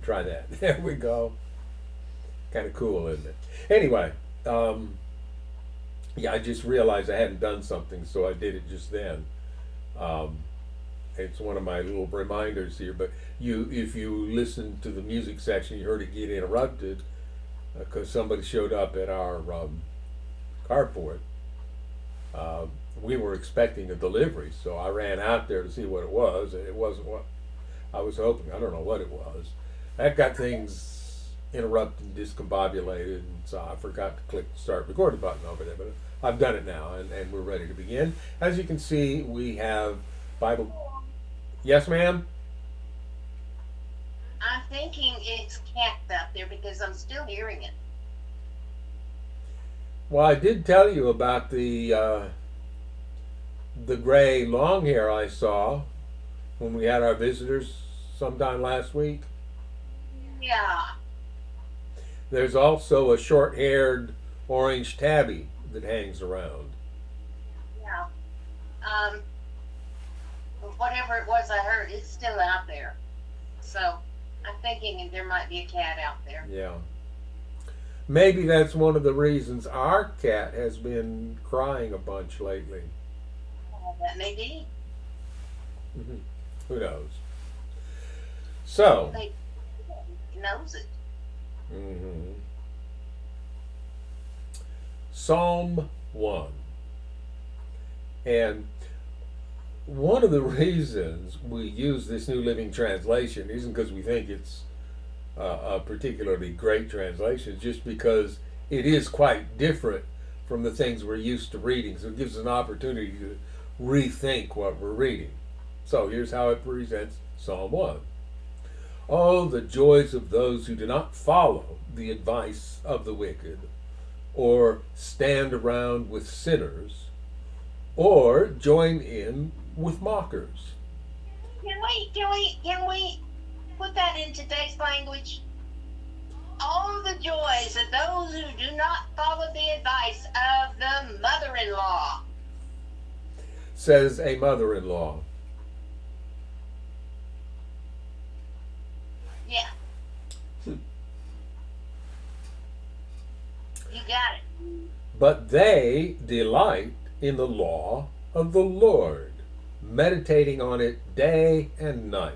try that. There we go. Kind of cool, isn't it? Anyway, yeah, I just realized I hadn't done something, so I did it just then. Um, it's one of my little reminders here. But if you listen to the music section, you heard it get interrupted because somebody showed up at our carport. Uh, we were expecting a delivery, so I ran out there to see what it was, and it wasn't what I was hoping. I don't know what it was. That got things interrupted and discombobulated, and so I forgot to click the start recording button over there. But I've done it now, and we're ready to begin. As you can see, we have Bible. Yes, ma'am? I'm thinking it's cats out there because I'm still hearing it. Well, I did tell you about the gray long hair I saw when we had our visitors sometime last week. Yeah, There's also a short haired orange tabby that hangs around. yeah. Um, whatever it was I heard, it's still out there. So I'm thinking there might be a cat out there. Yeah. Maybe that's one of the reasons our cat has been crying a bunch lately. That may be. Mhm. Who knows? So, They knows it. mhm. Psalm 1. And one of the reasons we use this New Living Translation isn't because we think it's a particularly great translation, it's just because it is quite different from the things we're used to reading. So it gives us an opportunity to rethink what we're reading. So here's how it presents Psalm 1. Oh, the joys of those who do not follow the advice of the wicked, or stand around with sinners, or join in with mockers. Can we put that in today's language? All the joys of those who do not follow the advice of the mother-in-law. Says a mother in law. Yeah, you got it. But they delight in the law of the Lord, meditating on it day and night.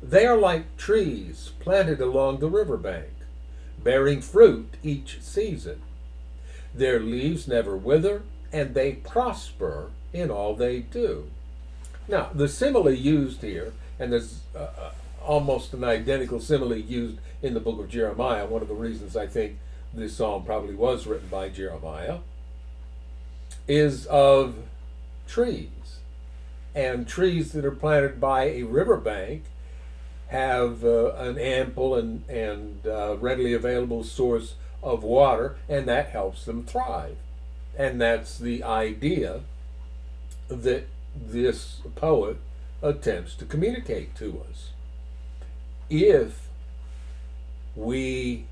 They are like trees planted along the riverbank, bearing fruit each season. Their leaves never wither, and they prosper in all they do. Now, the simile used here, and there's almost an identical simile used in the book of Jeremiah. One of the reasons I think this psalm probably was written by Jeremiah is of trees. And trees that are planted by a riverbank have an ample and readily available source of water, and that helps them thrive. And that's the idea that this poet attempts to communicate to us. If we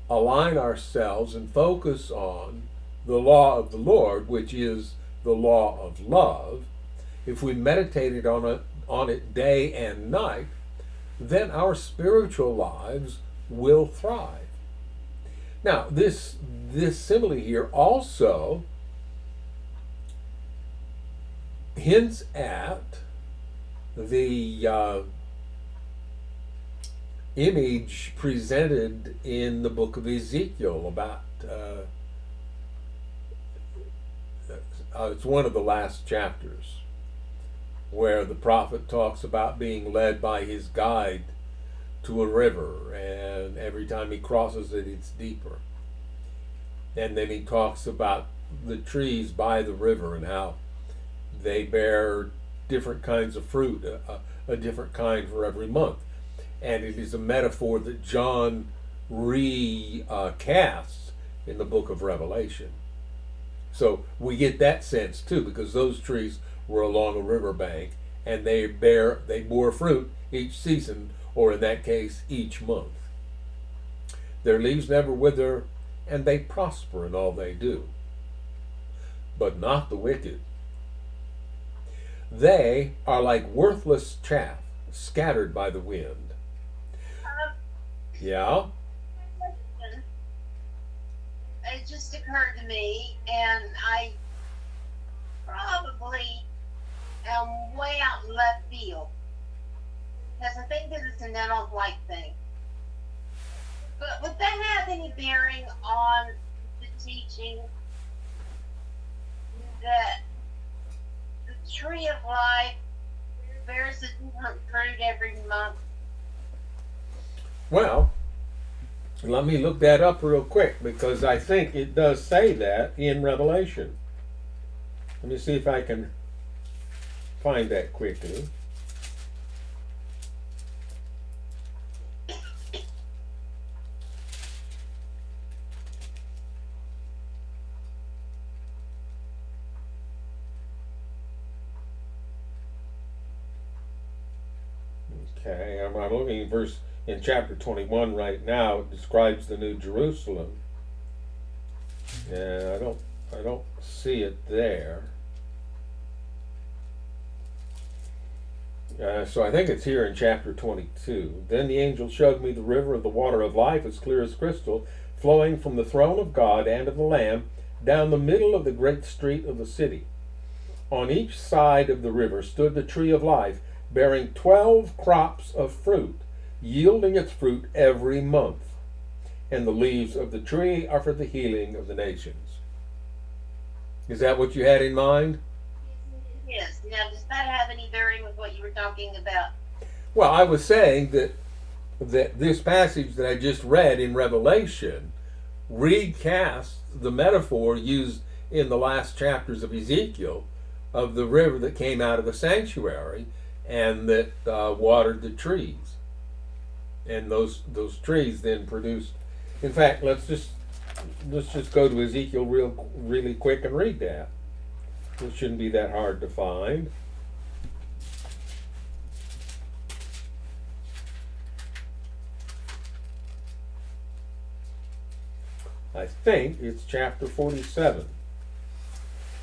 align ourselves and focus on the law of the Lord, which is the law of love, if we meditated on it day and night, then our spiritual lives will thrive. Now, this simile here also hints at the image presented in the book of Ezekiel about it's one of the last chapters where the prophet talks about being led by his guide to a river, and every time he crosses it, it's deeper. And then he talks about the trees by the river and how they bear different kinds of fruit, a different kind for every month. And it is a metaphor that John recasts in the book of Revelation. So we get that sense too, because those trees were along a riverbank, and they bore fruit each season, or in that case, each month. Their leaves never wither, and they prosper in all they do. But not the wicked. They are like worthless chaff scattered by the wind. Um, Yeah? it just occurred to me, and I probably am way out in left field because I think that it's an adult like thing. But would that have any bearing on the teaching that the tree of life bears a different fruit every month? Well, let me look that up real quick because I think it does say that in Revelation. Let me see if I can find that quickly. Okay, I'm looking at verse in chapter 21 right now. It describes the New Jerusalem. Yeah, I don't see it there. So I think it's here in chapter 22. Then the angel showed me the river of the water of life, as clear as crystal, flowing from the throne of God and of the Lamb down the middle of the great street of the city. On each side of the river stood the tree of life, bearing 12 crops of fruit, yielding its fruit every month. And the leaves of the tree are for the healing of the nations. Is that what you had in mind? Yes. Now, does that have any bearing with what you were talking about? Well, I was saying that this passage that I just read in Revelation recasts the metaphor used in the last chapters of Ezekiel of the river that came out of the sanctuary and that watered the trees, and those trees then produced. In fact, let's just go to Ezekiel really quick and read that. It shouldn't be that hard to find. I think it's chapter 47.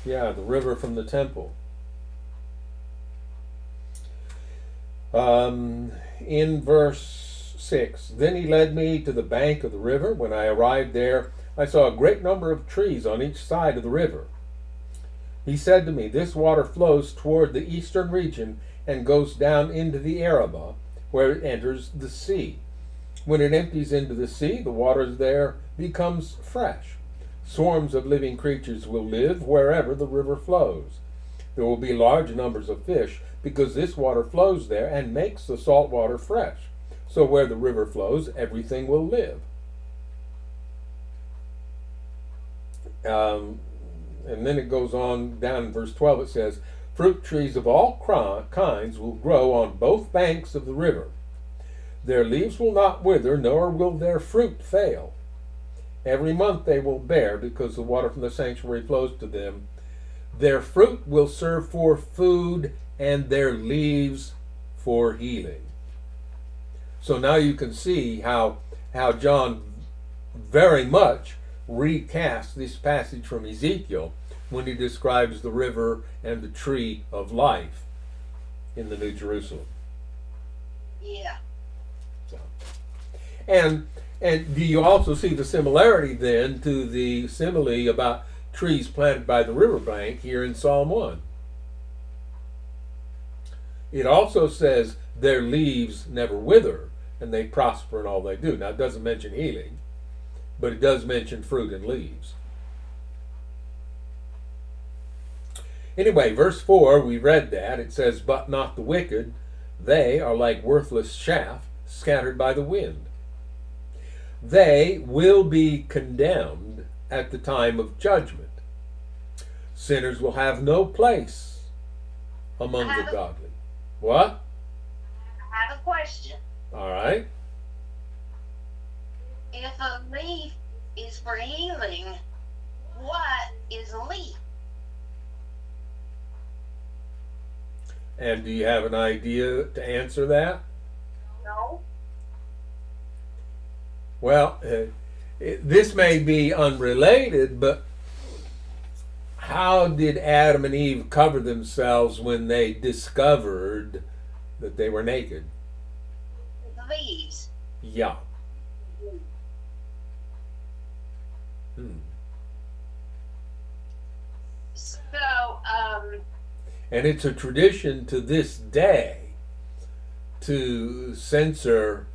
Yeah, the river from the temple. In verse 6, then he led me to the bank of the river. When I arrived there, I saw a great number of trees on each side of the river. He said to me, this water flows toward the eastern region and goes down into the Arabah, where it enters the sea. When it empties into the sea, the water there becomes fresh. Swarms of living creatures will live wherever the river flows. There will be large numbers of fish, because this water flows there and makes the salt water fresh. So where the river flows, everything will live. And then it goes on down in verse 12. It says, fruit trees of all kinds will grow on both banks of the river. Their leaves will not wither, nor will their fruit fail. Every month they will bear, because the water from the sanctuary flows to them. Their fruit will serve for food, and their leaves for healing. So now you can see how John very much recasts this passage from Ezekiel when he describes the river and the tree of life in the New Jerusalem. Yeah. So, and do you also see the similarity then to the simile about trees planted by the riverbank here in Psalm 1? It also says their leaves never wither and they prosper in all they do. Now it doesn't mention healing, but it does mention fruit and leaves. Anyway, verse 4, we read that. It says, but not the wicked. They are like worthless chaff scattered by the wind. They will be condemned at the time of judgment. Sinners will have no place among the godly. What? I have a question. All right. If a leaf is for healing, what is a leaf? And do you have an idea to answer that? No. Well, this may be unrelated, but how did Adam and Eve cover themselves when they discovered that they were naked. The leaves. Yeah. Hmm. So, And it's a tradition to this day to censor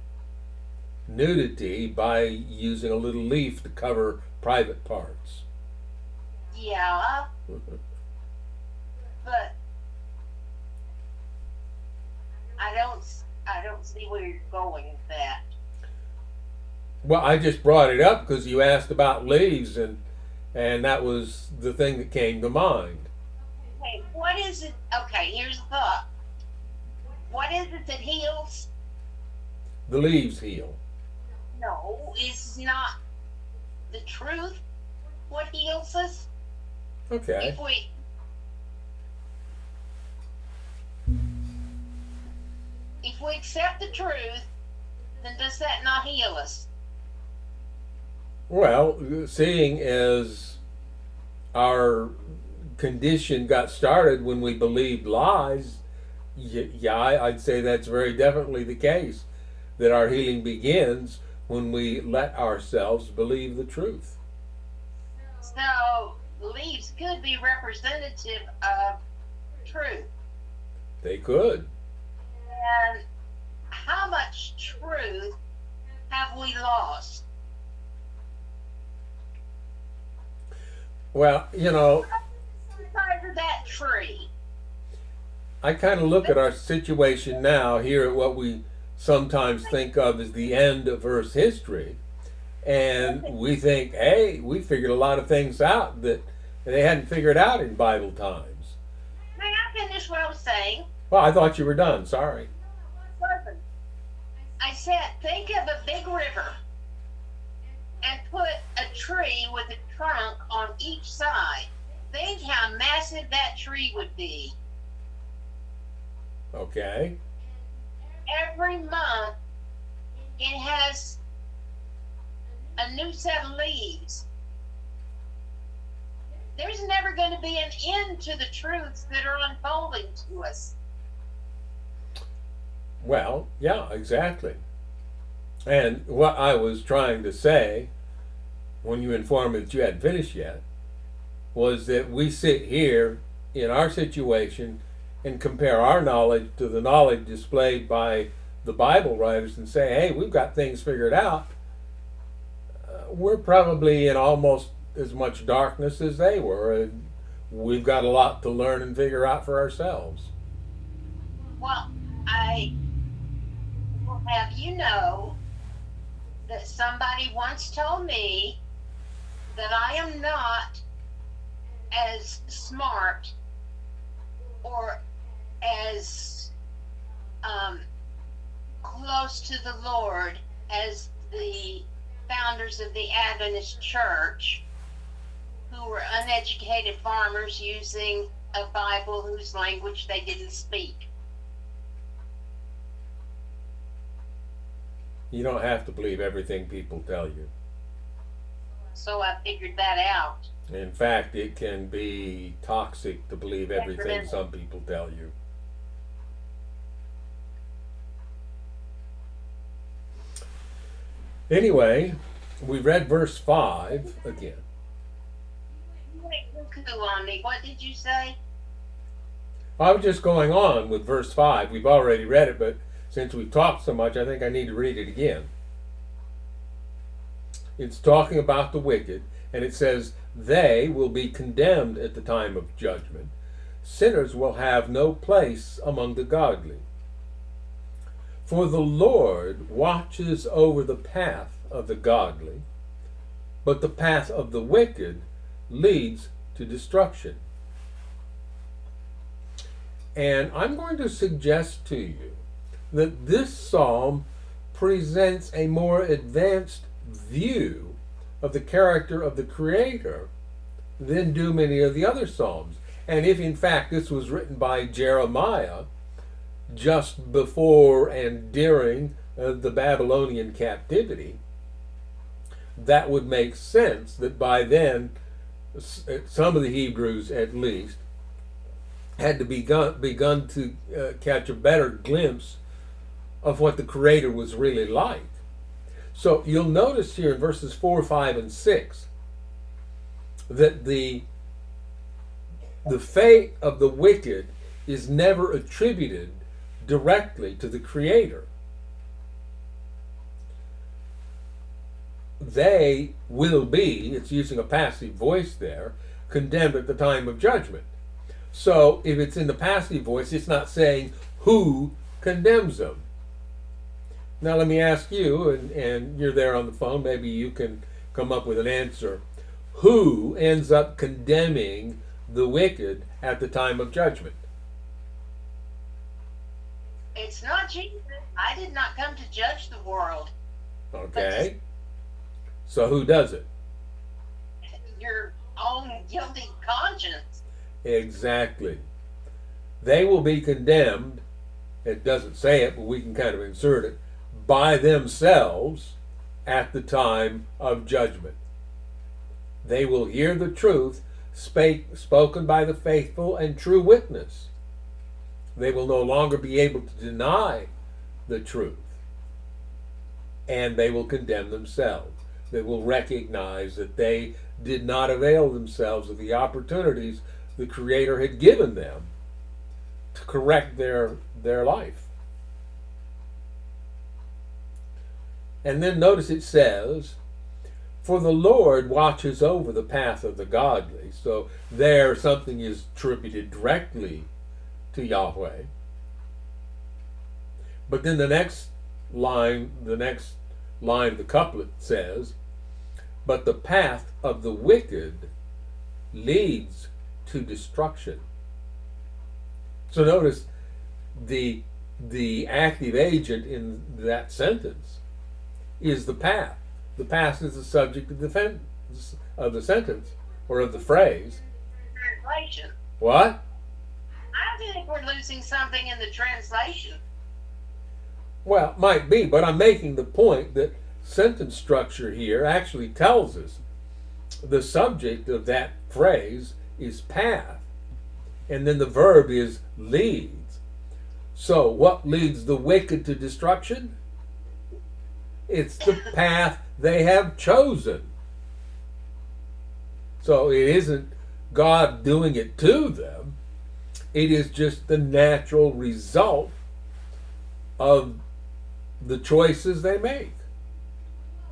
nudity by using a little leaf to cover private parts. yeah, but I don't see where you're going with that. Well, I just brought it up because you asked about leaves, and that was the thing that came to mind. Okay, what is it? Okay, here's the thought. What is it that heals? The leaves heal. No, is not the truth what heals us? Okay. If we accept the truth, then does that not heal us? Well, seeing as our condition got started when we believed lies, yeah, I'd say that's very definitely the case. That our healing begins when we let ourselves believe the truth. So leaves could be representative of truth. They could. And how much truth have we lost? Well, Because of that tree. I kind of look at our situation now here at what we sometimes think of as the end of Earth's history, and we think, hey, we figured a lot of things out that they hadn't figured out in Bible times. May I finish what I was saying? Well, I thought you were done. Sorry. Listen, I said, think of a big river and put a tree with a trunk on each side. Think how massive that tree would be. Okay. Every month, it has a new set of leaves. There's never going to be an end to the truths that are unfolding to us. Well, yeah, exactly. And what I was trying to say, when you informed me that you hadn't finished yet, was that we sit here in our situation and compare our knowledge to the knowledge displayed by the Bible writers and say, hey, we've got things figured out. We're probably in almost as much darkness as they were. And we've got a lot to learn and figure out for ourselves. Well, I will have you know that somebody once told me that I am not as smart or as close to the Lord as the founders of the Adventist Church, who were uneducated farmers using a Bible whose language they didn't speak. You don't have to believe everything people tell you. So I figured that out. In fact, it can be toxic to believe everything some people tell you. Anyway, we read verse 5 again. You went cuckoo on me. What did you say? I was just going on with verse 5. We've already read it, but since we've talked so much, I think I need to read it again. It's talking about the wicked, and it says, they will be condemned at the time of judgment. Sinners will have no place among the godly. For the Lord watches over the path of the godly, but the path of the wicked leads to destruction. And I'm going to suggest to you that this psalm presents a more advanced view of the character of the Creator than do many of the other psalms. And if in fact this was written by Jeremiah just before and during the Babylonian captivity, that would make sense that by then some of the Hebrews at least had to begun to catch a better glimpse of what the Creator was really like. So you'll notice here in verses 4, 5, and 6 that the fate of the wicked is never attributed directly to the Creator. They will be, it's using a passive voice there, condemned at the time of judgment. So if it's in the passive voice, it's not saying who condemns them. Now let me ask you, and you're there on the phone, maybe you can come up with an answer. Who ends up condemning the wicked at the time of judgment? It's not Jesus. I did not come to judge the world. Okay. So who does it? Your own guilty conscience. Exactly. They will be condemned, it doesn't say it, but we can kind of insert it, by themselves at the time of judgment. They will hear the truth spoken by the faithful and true witness. They will no longer be able to deny the truth, and they will condemn themselves. They will recognize that they did not avail themselves of the opportunities the Creator had given them to correct their life. And then notice it says, for the Lord watches over the path of the godly. So there something is attributed directly to Yahweh. But then the next line of the couplet says, but the path of the wicked leads to destruction. So notice the active agent in that sentence is the path. The path is the subject of the sentence or of the phrase. Translation. What? I think we're losing something in the translation. Well, might be, but I'm making the point that sentence structure here actually tells us the subject of that phrase is path, and then the verb is leads. So what leads the wicked to destruction? It's the path they have chosen. So it isn't God doing it to them. It is just the natural result of the choices they make.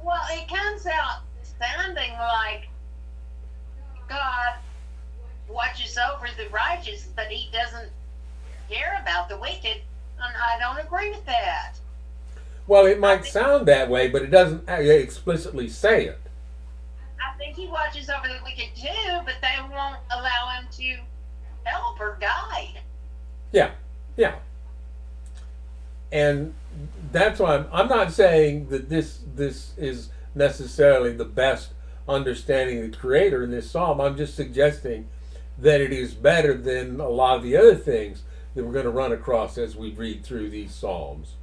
Well, it comes out sounding like God watches over the righteous, but he doesn't care about the wicked, and I don't agree with that. Well, it might sound that way, but it doesn't explicitly say it. I think he watches over the wicked too, but they won't allow him to help or guide. Yeah. And that's why I'm not saying that this is necessarily the best understanding of the Creator in this psalm. I'm just suggesting that it is better than a lot of the other things that we're going to run across as we read through these psalms,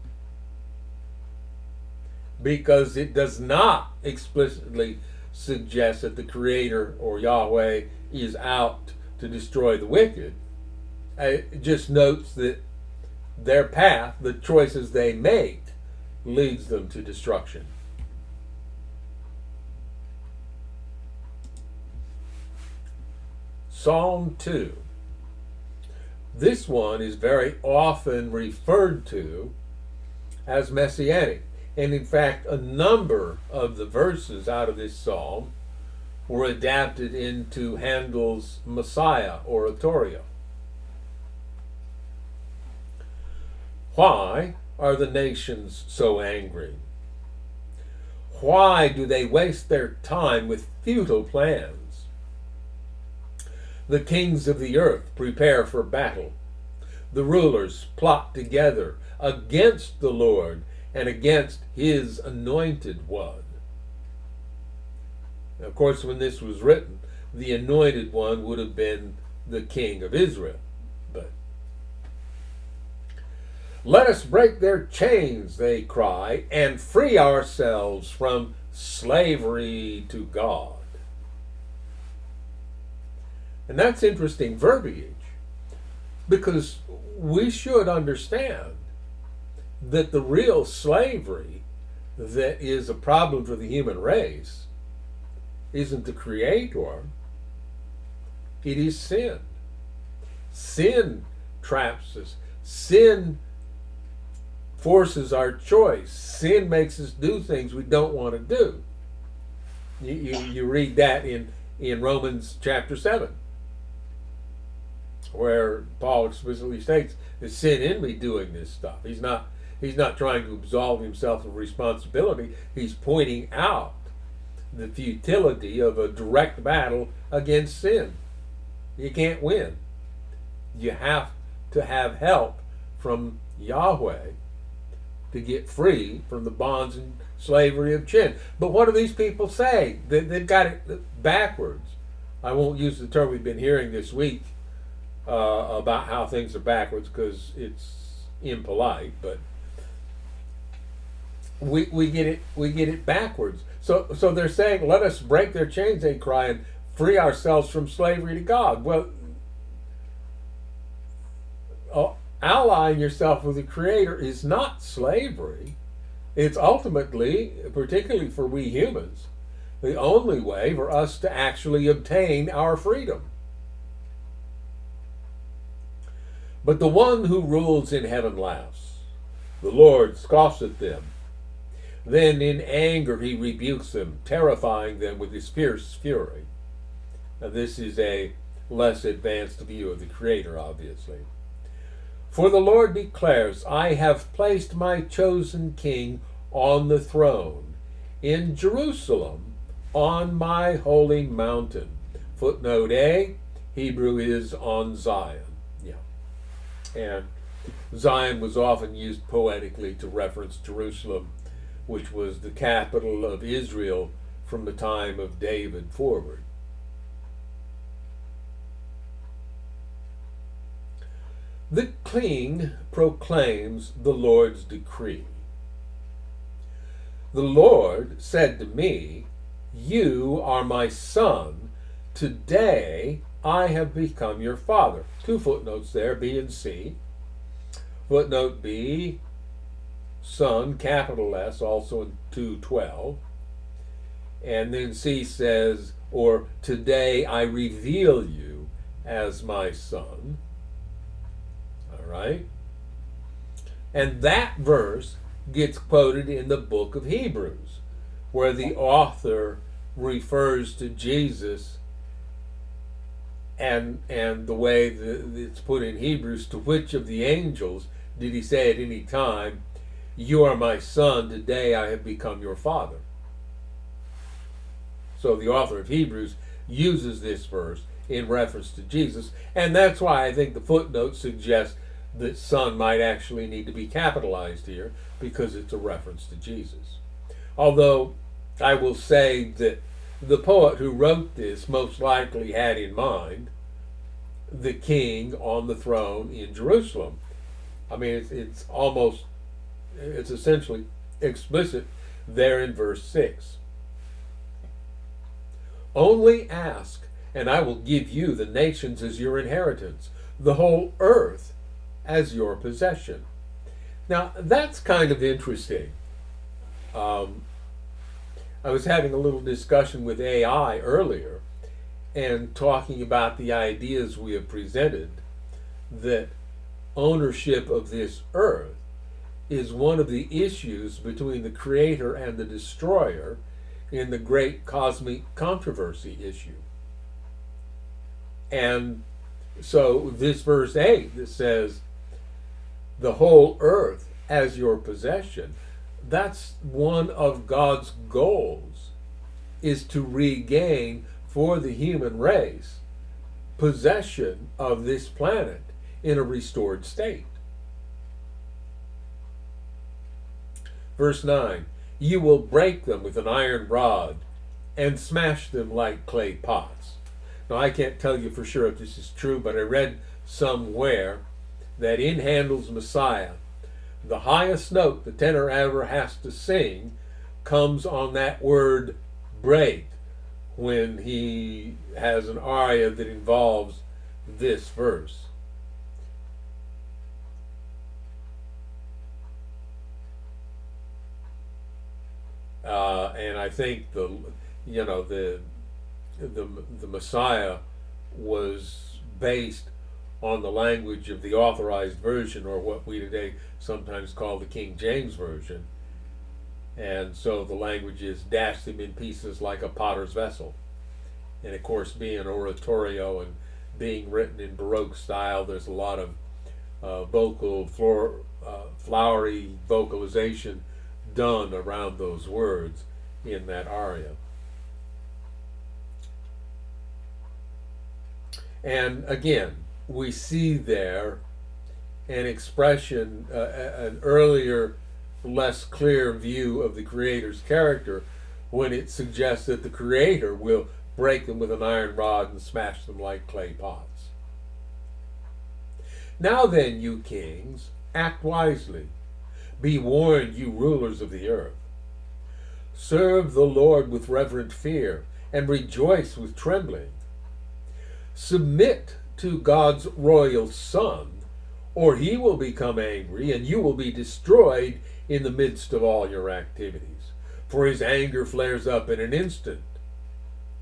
because it does not explicitly suggest that the Creator or Yahweh is out to destroy the wicked. It just notes that their path, the choices they make, leads them to destruction. Psalm 2. This one is very often referred to as messianic. And in fact, a number of the verses out of this psalm were adapted into Handel's Messiah oratorio. Why are the nations so angry? Why do they waste their time with futile plans? The kings of the earth prepare for battle. The rulers plot together against the Lord and against his anointed one. Now, of course, when this was written, the anointed one would have been the king of Israel. But let us break their chains, they cry, and free ourselves from slavery to God. And that's interesting verbiage. Because we should understand that the real slavery that is a problem for the human race isn't the Creator, it is sin. Sin traps us. Sin forces our choice. Sin makes us do things we don't want to do. You read that in Romans chapter 7, where Paul explicitly states that sin in me doing this stuff. He's not trying to absolve himself of responsibility. He's pointing out the futility of a direct battle against sin. You can't win. You have to have help from Yahweh to get free from the bonds and slavery of sin. But what do these people say? They've got it backwards. I won't use the term we've been hearing this week about how things are backwards because it's impolite, but we get it backwards. So they're saying, let us break their chains, they cry, and free ourselves from slavery to God. Well, allying yourself with the Creator is not slavery. It's ultimately, particularly for we humans, the only way for us to actually obtain our freedom. But the one who rules in heaven laughs. The Lord scoffs at them. Then in anger he rebukes them, terrifying them with his fierce fury. Now this is a less advanced view of the Creator, obviously. For the Lord declares, I have placed my chosen king on the throne in Jerusalem on my holy mountain. Footnote A, Hebrew is on Zion. Yeah. And Zion was often used poetically to reference Jerusalem, which was the capital of Israel from the time of David forward. The king proclaims the Lord's decree. The Lord said to me, you are my son. Today I have become your father. Two footnotes there, B and C. Footnote B, son, capital S, also in 2:12. And then C says, or today I reveal you as my son. All right? And that verse gets quoted in the book of Hebrews, where the author refers to Jesus and the way that it's put in Hebrews, to which of the angels did he say at any time, you are my son, today I have become your father? So the author of Hebrews uses this verse in reference to Jesus, and that's why I think the footnote suggests that son might actually need to be capitalized here, because it's a reference to Jesus. Although I will say that the poet who wrote this most likely had in mind the king on the throne in Jerusalem. I mean, it's essentially explicit there in verse 6. Only ask, and I will give you the nations as your inheritance, the whole earth as your possession. Now, that's kind of interesting. I was having a little discussion with AI earlier and talking about the ideas we have presented, that ownership of this earth is one of the issues between the Creator and the Destroyer in the great cosmic controversy issue. And so this verse 8 that says, the whole earth as your possession, that's one of God's goals, is to regain for the human race possession of this planet in a restored state. Verse 9, you will break them with an iron rod and smash them like clay pots. Now, I can't tell you for sure if this is true, but I read somewhere that in Handel's Messiah, the highest note the tenor ever has to sing comes on that word break, when he has an aria that involves this verse. And I think the Messiah was based on the language of the authorized version, or what we today sometimes call the King James Version. And so the language is dashed him in pieces like a potter's vessel. And of course, being an oratorio and being written in Baroque style, there's a lot of flowery vocalization done around those words in that aria. And again, we see there an expression, an earlier, less clear view of the Creator's character when it suggests that the Creator will break them with an iron rod and smash them like clay pots. Now then, you kings, act wisely. Be warned, you rulers of the earth. Serve the Lord with reverent fear and rejoice with trembling. Submit to God's royal Son, or he will become angry and you will be destroyed in the midst of all your activities. For his anger flares up in an instant.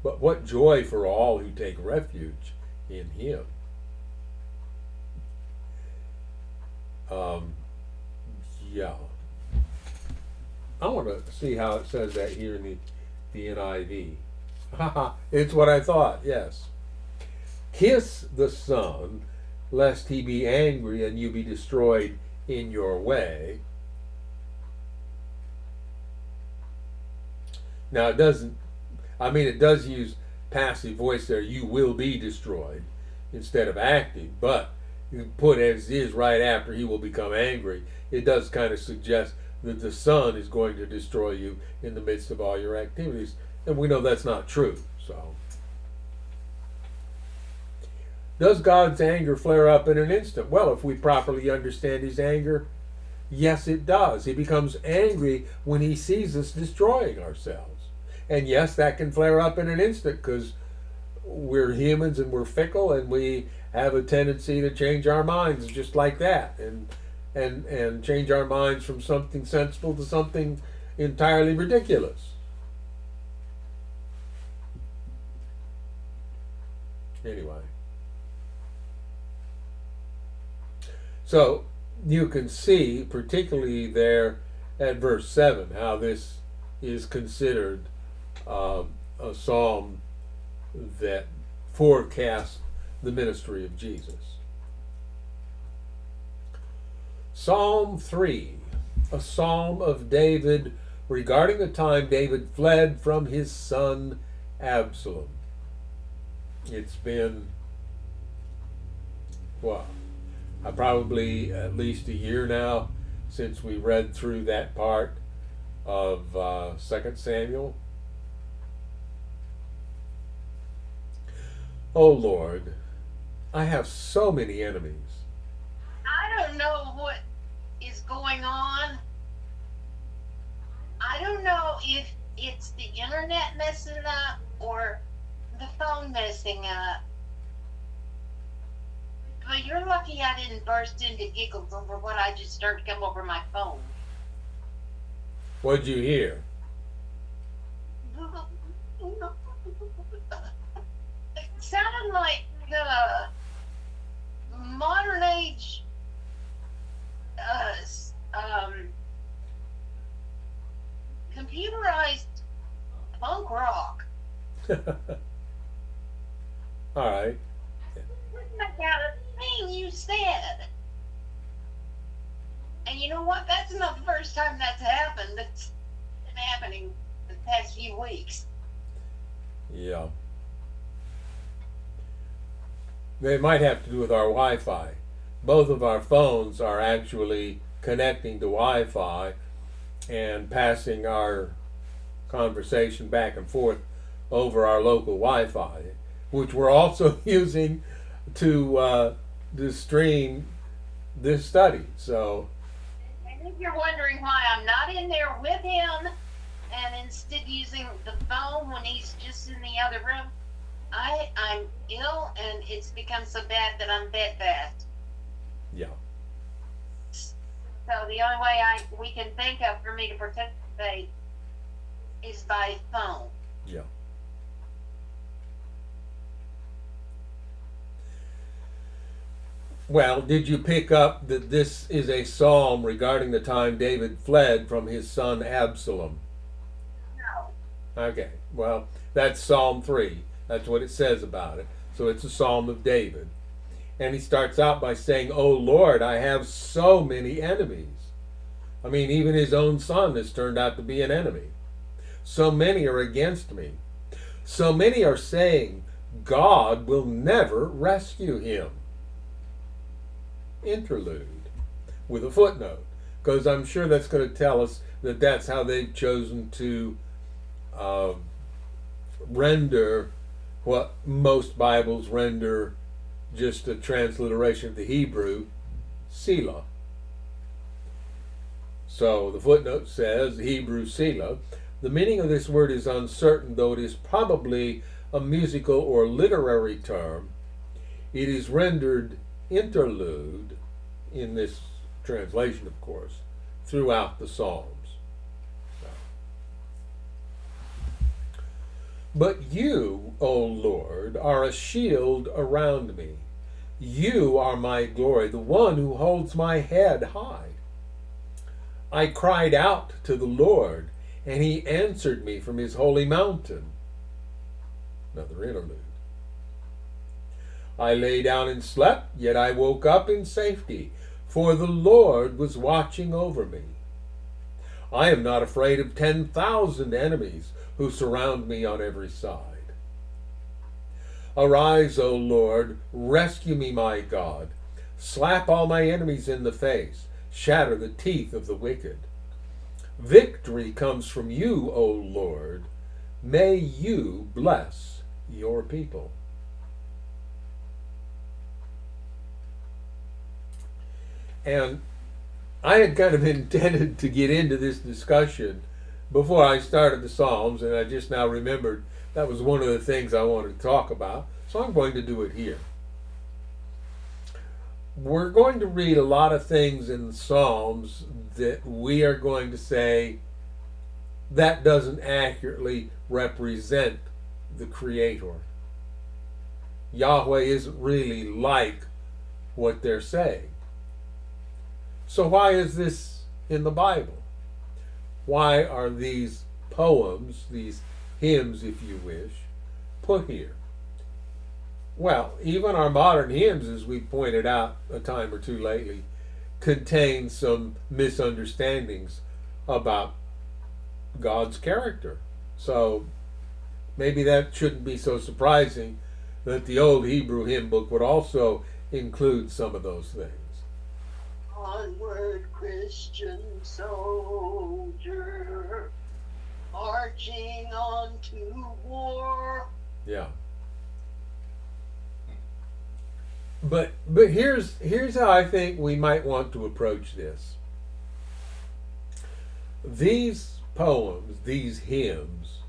But what joy for all who take refuge in him. Yeah. I want to see how it says that here in the NIV. It's what I thought, yes. Kiss the Son, lest he be angry and you be destroyed in your way. Now it does use passive voice there, you will be destroyed, instead of active, but you put as is right after he will become angry. It does kind of suggest that the Son is going to destroy you in the midst of all your activities. And we know that's not true. So, does God's anger flare up in an instant? Well, if we properly understand his anger, yes, it does. He becomes angry when he sees us destroying ourselves. And yes, that can flare up in an instant because we're humans and we're fickle and we have a tendency to change our minds just like that, and change our minds from something sensible to something entirely ridiculous. Anyway, so you can see, particularly there at verse 7, how this is considered a psalm that forecasts the ministry of Jesus. Psalm 3, a psalm of David regarding the time David fled from his son Absalom. It's been, probably at least a year now since we read through that part of 2 Samuel. Oh Lord, I have so many enemies. I don't know what is going on. I don't know if it's the internet messing up or the phone messing up. But you're lucky I didn't burst into giggles over what I just heard come over my phone. What'd you hear? It sounded like modern age computerized punk rock. All right. That's not a thing you said. And you know what? That's not the first time that's happened. That's been happening the past few weeks. Yeah. It might have to do with our Wi-Fi. Both of our phones are actually connecting to Wi-Fi and passing our conversation back and forth over our local Wi-Fi, which we're also using to stream this study. So, and if you're wondering why I'm not in there with him and instead using the phone when he's just in the other room, I'm ill and it's become so bad that I'm bedbound. yeah. So the only way we can think of for me to participate is by phone. Yeah. Well, did you pick up that this is a psalm regarding the time David fled from his son Absalom? No. Okay, well, that's Psalm 3. That's what it says about it. So it's a psalm of David. And he starts out by saying, "Oh Lord, I have so many enemies." I mean, even his own son has turned out to be an enemy. So many are against me. So many are saying, God will never rescue him. Interlude with a footnote, because I'm sure that's going to tell us that that's how they've chosen to render what most Bibles render just a transliteration of the Hebrew, Selah. So the footnote says, Hebrew Selah. The meaning of this word is uncertain, though it is probably a musical or literary term. It is rendered interlude in this translation, of course, throughout the Psalms. But you, O Lord, are a shield around me. You are my glory, the one who holds my head high. I cried out to the Lord, and he answered me from his holy mountain. Another interlude. I lay down and slept, yet I woke up in safety, for the Lord was watching over me. I am not afraid of 10,000 enemies who surround me on every side. Arise, O Lord, rescue me, my God. Slap all my enemies in the face, shatter the teeth of the wicked. Victory comes from you, O Lord. May you bless your people. And I had kind of intended to get into this discussion before I started the Psalms, and I just now remembered that was one of the things I wanted to talk about, so I'm going to do it here. We're going to read a lot of things in the Psalms that we are going to say that doesn't accurately represent the Creator. Yahweh isn't really like what they're saying. So why is this in the Bible? Why are these poems, these hymns, if you wish, put here? Well, even our modern hymns, as we pointed out a time or two lately, contain some misunderstandings about God's character. So maybe that shouldn't be so surprising that the old Hebrew hymn book would also include some of those things. Onward, Christian soldier, marching on to war. Yeah. But here's how I think we might want to approach this. These poems, these hymns,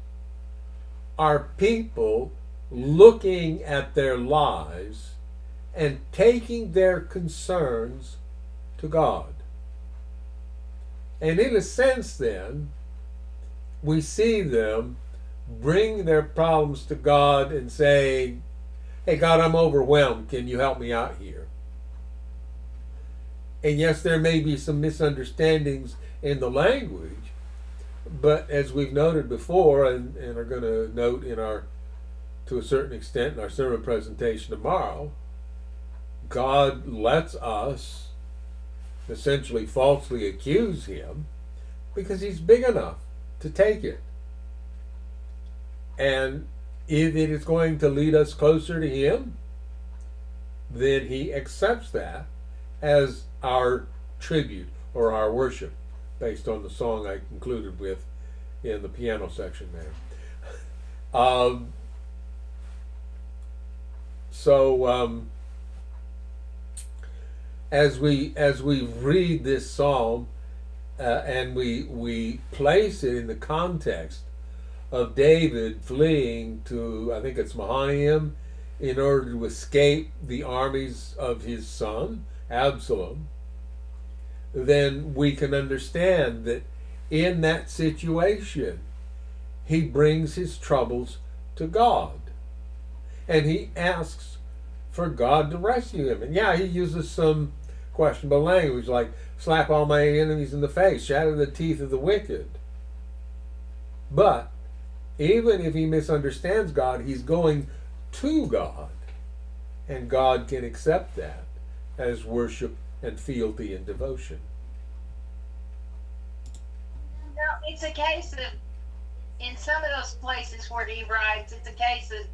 are people looking at their lives and taking their concerns to God. And in a sense, then, we see them bring their problems to God and say, "Hey God, I'm overwhelmed. Can you help me out here?" And yes, there may be some misunderstandings in the language, but as we've noted before, and are going to note to a certain extent in our sermon presentation tomorrow, God lets us essentially falsely accuse him because he's big enough to take it. And if it is going to lead us closer to him, then he accepts that as our tribute or our worship, based on the song I concluded with in the piano section there. As we read this psalm and we place it in the context of David fleeing to, I think it's Mahanaim, in order to escape the armies of his son Absalom, then we can understand that in that situation he brings his troubles to God. And he asks for God to rescue him. And yeah, he uses some questionable language like slap all my enemies in the face, shatter the teeth of the wicked. But even if he misunderstands God, he's going to God. And God can accept that as worship and fealty and devotion. No, it's a case of, in some of those places where he writes, it's a case of,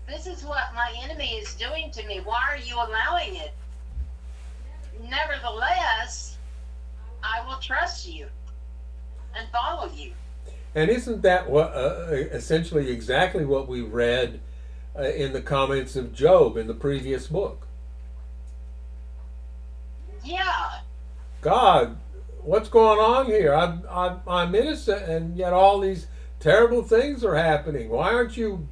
this is what my enemy is doing to me. Why are you allowing it? Nevertheless, I will trust you and follow you. And isn't that what essentially exactly what we read in the comments of Job in the previous book? Yeah. God, what's going on here? I'm innocent, and yet all these terrible things are happening. Why aren't you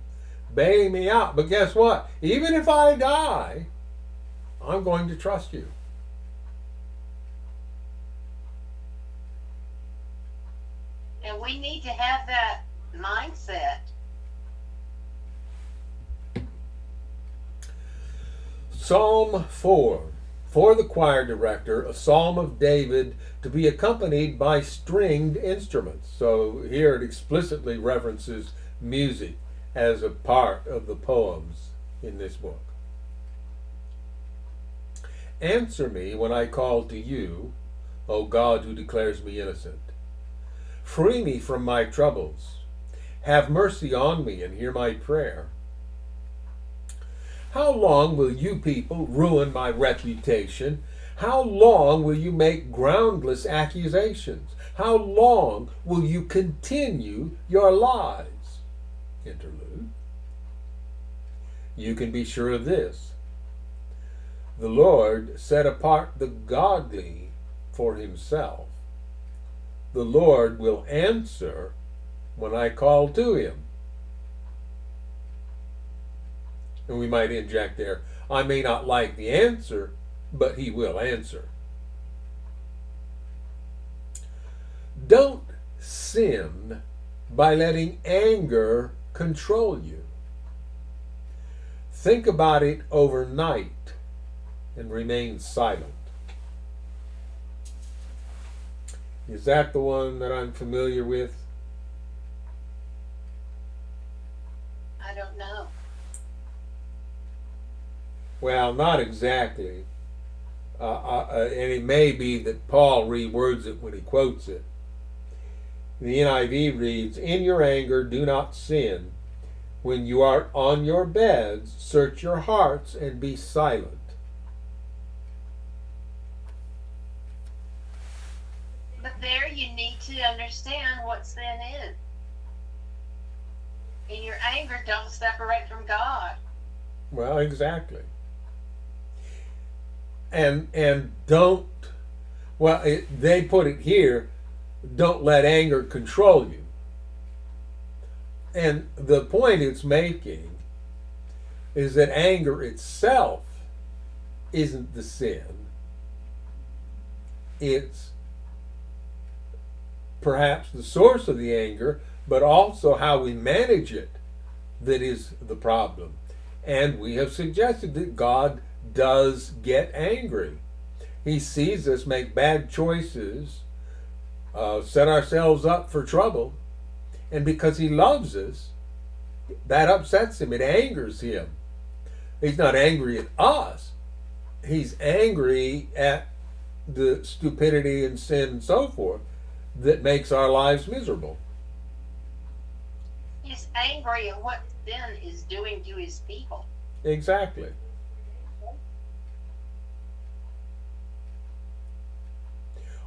bailing me out? But guess what? Even if I die, I'm going to trust you. And we need to have that mindset. Psalm 4. For the choir director, a psalm of David to be accompanied by stringed instruments. So here it explicitly references music as a part of the poems in this book. Answer me when I call to you, O God who declares me innocent. Free me from my troubles. Have mercy on me and hear my prayer. How long will you people ruin my reputation? How long will you make groundless accusations? How long will you continue your lies? Interlude. You can be sure of this. The Lord set apart the godly for himself. The Lord will answer when I call to him. And we might inject there, I may not like the answer, but he will answer. Don't sin by letting anger control you. Think about it overnight and remain silent. Is that the one that I'm familiar with? I don't know. Well, not exactly. And it may be that Paul rewords it when he quotes it. The NIV reads, in your anger do not sin. When you are on your beds, search your hearts and be silent. But there you need to understand what sin is. In your anger, don't separate from God. Well, exactly. And don't, well, they put it here, don't let anger control you. And the point it's making is that anger itself isn't the sin. It's perhaps the source of the anger, but also how we manage it that is the problem. And we have suggested that God does get angry. He sees us make bad choices, set ourselves up for trouble, and because he loves us, that upsets him. It angers him. He's not angry at us. He's angry at the stupidity and sin and so forth that makes our lives miserable. He's angry at what sin is doing to his people. Exactly.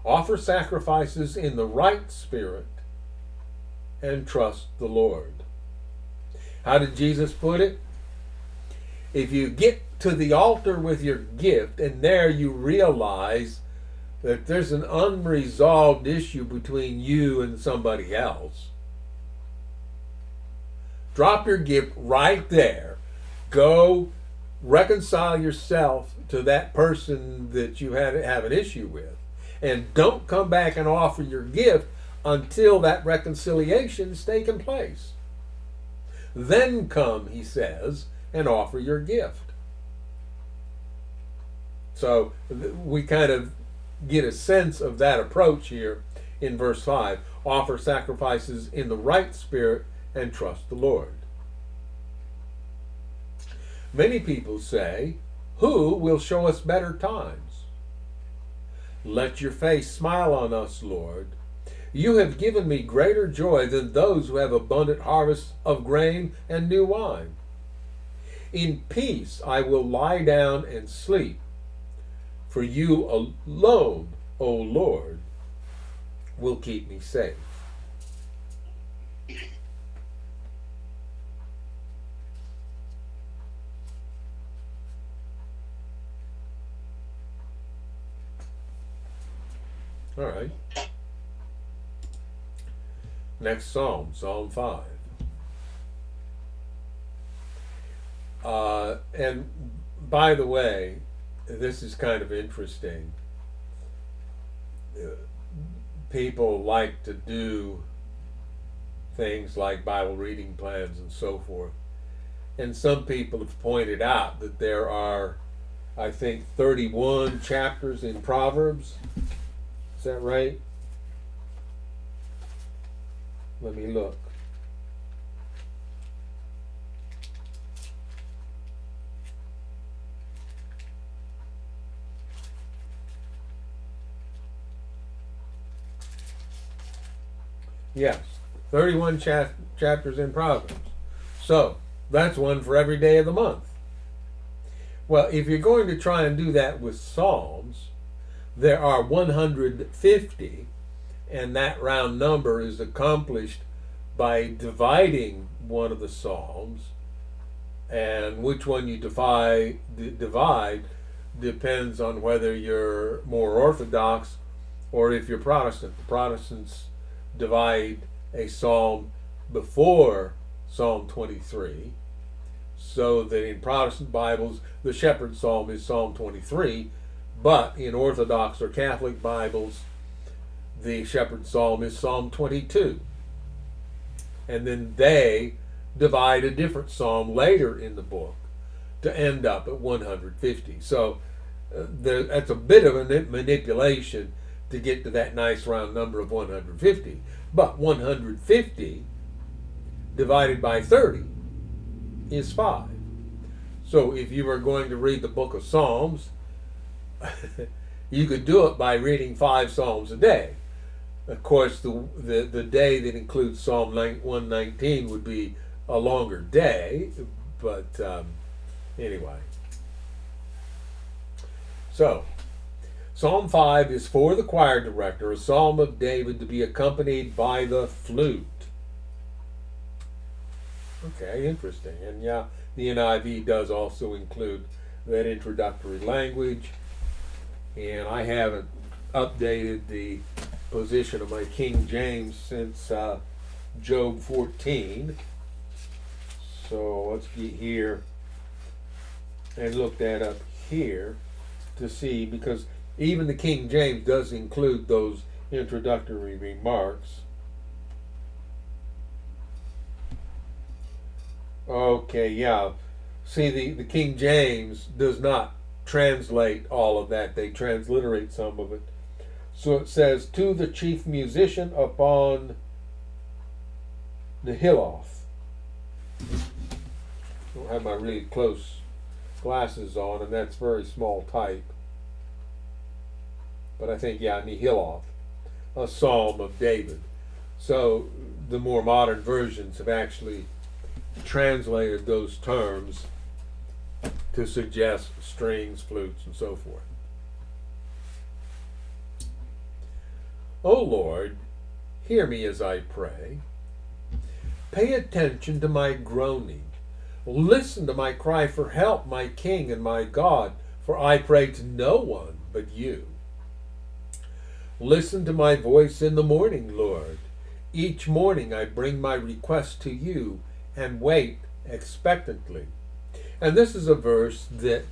Offer sacrifices in the right spirit and trust the Lord. How did Jesus put it? If you get to the altar with your gift and there you realize that there's an unresolved issue between you and somebody else, drop your gift right there. Go reconcile yourself to that person that you have an issue with. And don't come back and offer your gift until that reconciliation's taken place. Then come, he says, and offer your gift. So we kind of get a sense of that approach here in verse 5. Offer sacrifices in the right spirit and trust the Lord. Many people say, who will show us better times? Let your face smile on us, Lord. You have given me greater joy than those who have abundant harvests of grain and new wine. In peace I will lie down and sleep, for you alone, O Lord, will keep me safe. All right. Next Psalm, Psalm 5. And by the way, this is kind of interesting. People like to do things like Bible reading plans and so forth. And some people have pointed out that there are, I think, 31 chapters in Proverbs. Is that right? Let me look. Yes, 31 chapters in Proverbs. So, that's one for every day of the month. Well, if you're going to try and do that with Psalms, there are 150, and that round number is accomplished by dividing one of the Psalms, and which one you divide depends on whether you're more Orthodox or if you're Protestant. The Protestants divide a psalm before Psalm 23, so that in Protestant Bibles the Shepherd's Psalm is Psalm 23, but in Orthodox or Catholic Bibles the Shepherd's Psalm is Psalm 22. And then they divide a different psalm later in the book to end up at 150. So that's a bit of a manipulation to get to that nice round number of 150. But 150 divided by 30 is 5. So if you were going to read the book of Psalms, you could do it by reading 5 Psalms a day. Of course, the day that includes Psalm 119 would be a longer day, but anyway. So, Psalm 5 is for the choir director, a psalm of David to be accompanied by the flute. Okay, interesting. And yeah, the NIV does also include that introductory language. And I haven't updated the position of my King James since Job 14. So let's get here and look that up here to see, because even the King James does include those introductory remarks. Okay, yeah. See, the King James does not translate all of that. They transliterate some of it. So it says, to the chief musician upon Nehiloth. I don't have my really close glasses on, and that's very small type. But I think, yeah, Nehiloth, a psalm of David. So the more modern versions have actually translated those terms to suggest strings, flutes, and so forth. O Lord, hear me as I pray. Pay attention to my groaning. Listen to my cry for help, my King and my God, for I pray to no one but you. Listen to my voice in the morning, Lord. Each morning I bring my request to you and wait expectantly. And this is a verse that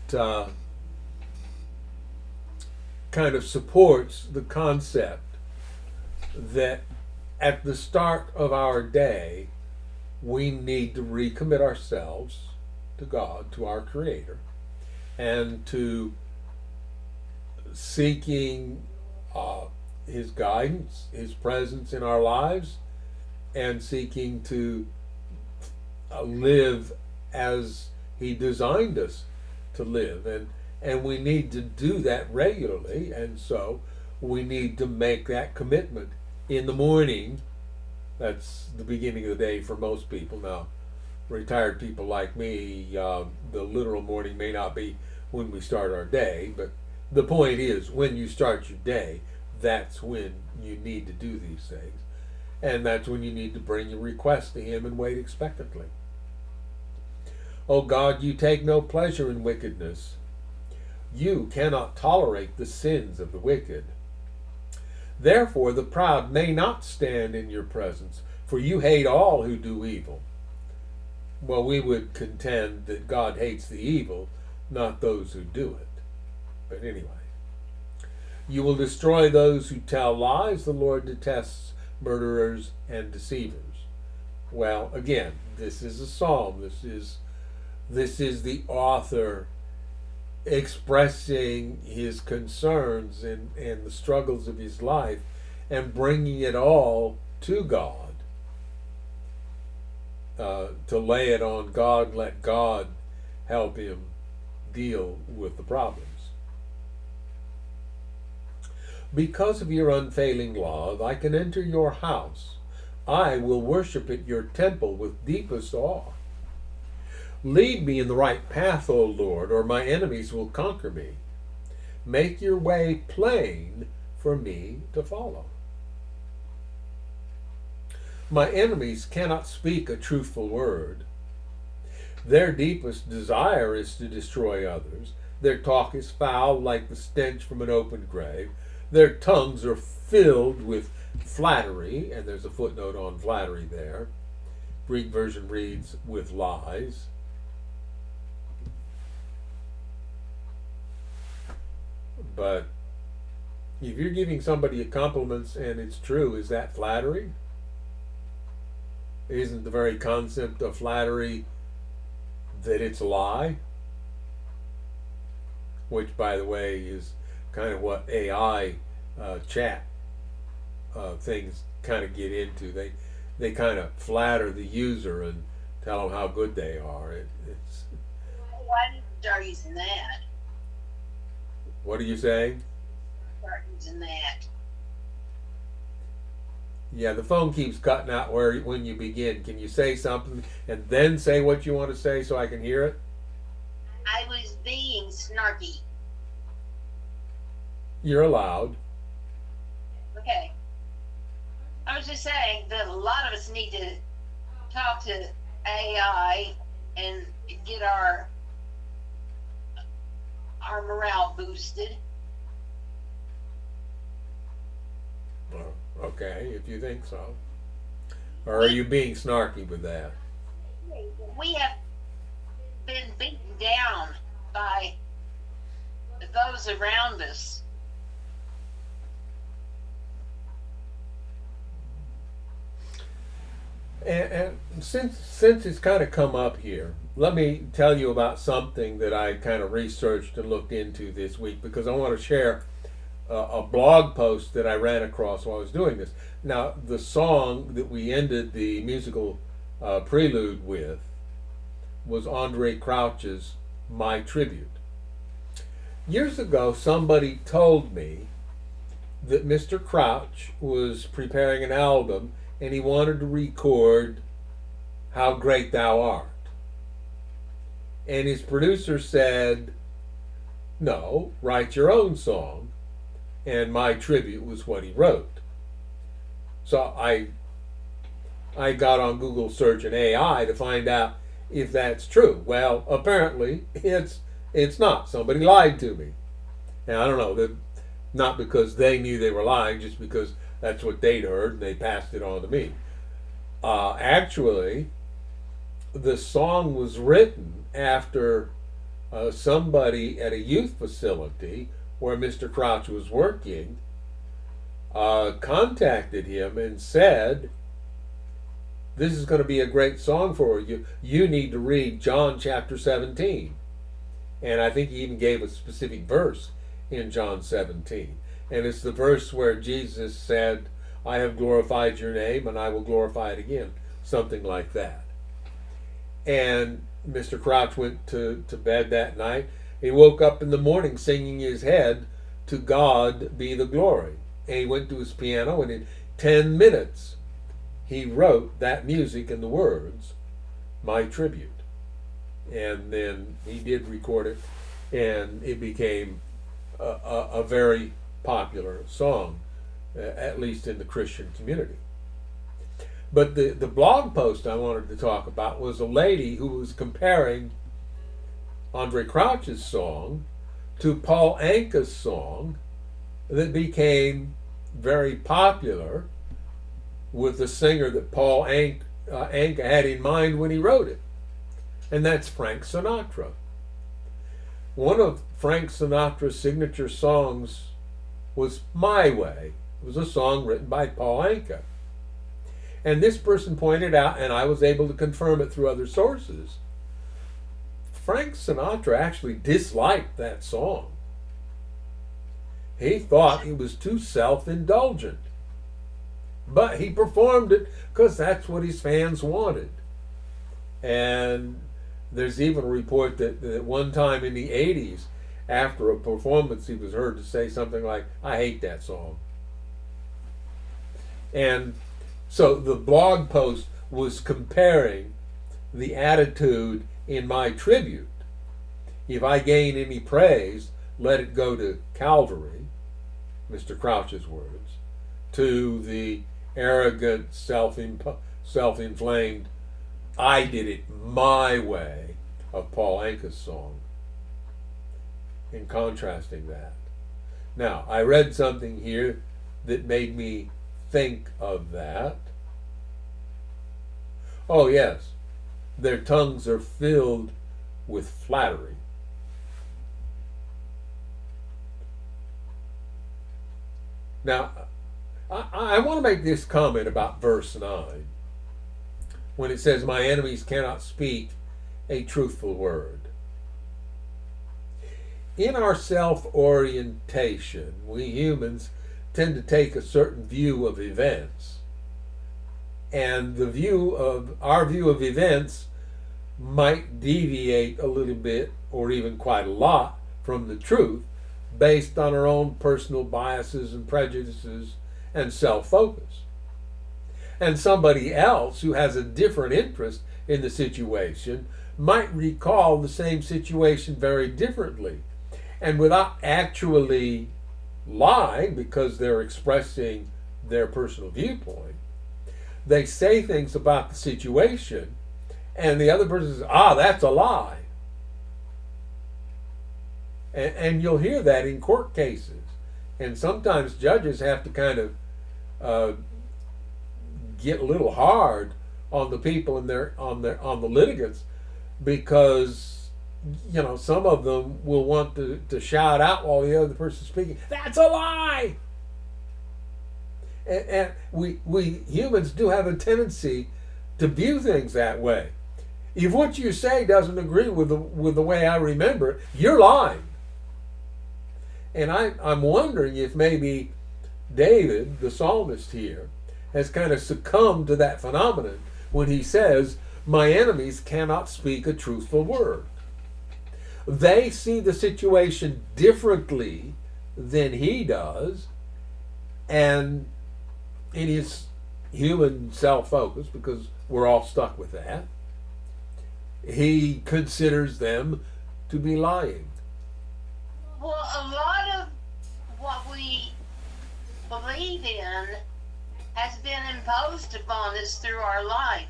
kind of supports the concept that at the start of our day, we need to recommit ourselves to God, to our Creator, and to seeking His guidance, His presence in our lives, and seeking to live as He designed us to live. And we need to do that regularly, and so we need to make that commitment in the morning. That's the beginning of the day for most people. Now, retired people like me, the literal morning may not be when we start our day, but the point is, when you start your day, that's when you need to do these things. And that's when you need to bring your request to Him and wait expectantly. O God, you take no pleasure in wickedness. You cannot tolerate the sins of the wicked. Therefore the proud may not stand in your presence, for you hate all who do evil. Well, we would contend that God hates the evil, not those who do it. But anyway. You will destroy those who tell lies. The Lord detests murderers and deceivers. Well, again, this is a psalm. This is the author expressing his concerns and the struggles of his life and bringing it all to God, to lay it on God, let God help him deal with the problems. Because of your unfailing love, I can enter your house. I will worship at your temple with deepest awe. Lead me in the right path, O Lord, or my enemies will conquer me. Make your way plain for me to follow. My enemies cannot speak a truthful word. Their deepest desire is to destroy others. Their talk is foul like the stench from an open grave. Their tongues are filled with flattery, and there's a footnote on flattery there. Greek version reads, with lies. But if you're giving somebody compliments and it's true, is that flattery? Isn't the very concept of flattery that it's a lie? Which, by the way, is kind of what AI chat things kind of get into. They kind of flatter the user and tell them how good they are. It's. Why did you start using that? What are you saying? Start using that. Yeah, the phone keeps cutting out when you begin. Can you say something and then say what you want to say so I can hear it? I was being snarky. You're allowed. Okay. I was just saying that a lot of us need to talk to AI and get our morale boosted. Okay, if you think so. Or are you being snarky with that? We have been beaten down by those around us. And since it's kind of come up here, let me tell you about something that I kind of researched and looked into this week, because I want to share a blog post that I ran across while I was doing this. Now, the song that we ended the musical prelude with was Andre Crouch's My Tribute. Years ago, somebody told me that Mr. Crouch was preparing an album and he wanted to record How Great Thou Art. And his producer said, no, write your own song. And My Tribute was what he wrote. So I got on Google search and AI to find out if that's true. Well, apparently it's not. Somebody lied to me. And I don't know, not because they knew they were lying, just because that's what they'd heard and they passed it on to me. Actually, the song was written after somebody at a youth facility where Mr. Crouch was working contacted him and said, "This is going to be a great song for you. You need to read John chapter 17." And I think he even gave a specific verse in John 17. And it's the verse where Jesus said, "I have glorified your name and I will glorify it again." Something like that. And Mr. Crouch went to bed that night. He woke up in the morning singing his head, "To God be the glory." And he went to his piano, and in 10 minutes he wrote that music and the words, "My Tribute." And then he did record it, and it became a very popular song, at least in the Christian community. But the blog post I wanted to talk about was a lady who was comparing Andre Crouch's song to Paul Anka's song that became very popular with the singer that Paul Anka had in mind when he wrote it. And that's Frank Sinatra. One of Frank Sinatra's signature songs was "My Way." It was a song written by Paul Anka. And this person pointed out, and I was able to confirm it through other sources, Frank Sinatra actually disliked that song. He thought it was too self-indulgent. But he performed it because that's what his fans wanted. And there's even a report that at one time in the 80s, after a performance, he was heard to say something like, "I hate that song." And so the blog post was comparing the attitude in "My Tribute." If I gain any praise, let it go to Calvary, Mr. Crouch's words, to the arrogant, self-inflamed, "I did it my way" of Paul Anka's song, in contrasting that. Now, I read something here that made me think of that. Oh yes, their tongues are filled with flattery. Now, I want to make this comment about verse 9 when it says, "My enemies cannot speak a truthful word." In our self-orientation, we humans tend to take a certain view of events. And our view of events might deviate a little bit, or even quite a lot, from the truth, based on our own personal biases and prejudices and self-focus. And somebody else who has a different interest in the situation might recall the same situation very differently. And without actually lying, because they're expressing their personal viewpoint, they say things about the situation, and the other person says, "Ah, that's a lie." And you'll hear that in court cases. And sometimes judges have to kind of get a little hard on the people on the litigants, because some of them will want to shout out while the other person's speaking, "That's a lie." And we humans do have a tendency to view things that way. If what you say doesn't agree with the way I remember it, you're lying. And I'm wondering if maybe David, the psalmist here, has kind of succumbed to that phenomenon when he says, "My enemies cannot speak a truthful word." They see the situation differently than he does, and in his human self-focus, because we're all stuck with that, he considers them to be lying. Well, a lot of what we believe in has been imposed upon us through our life.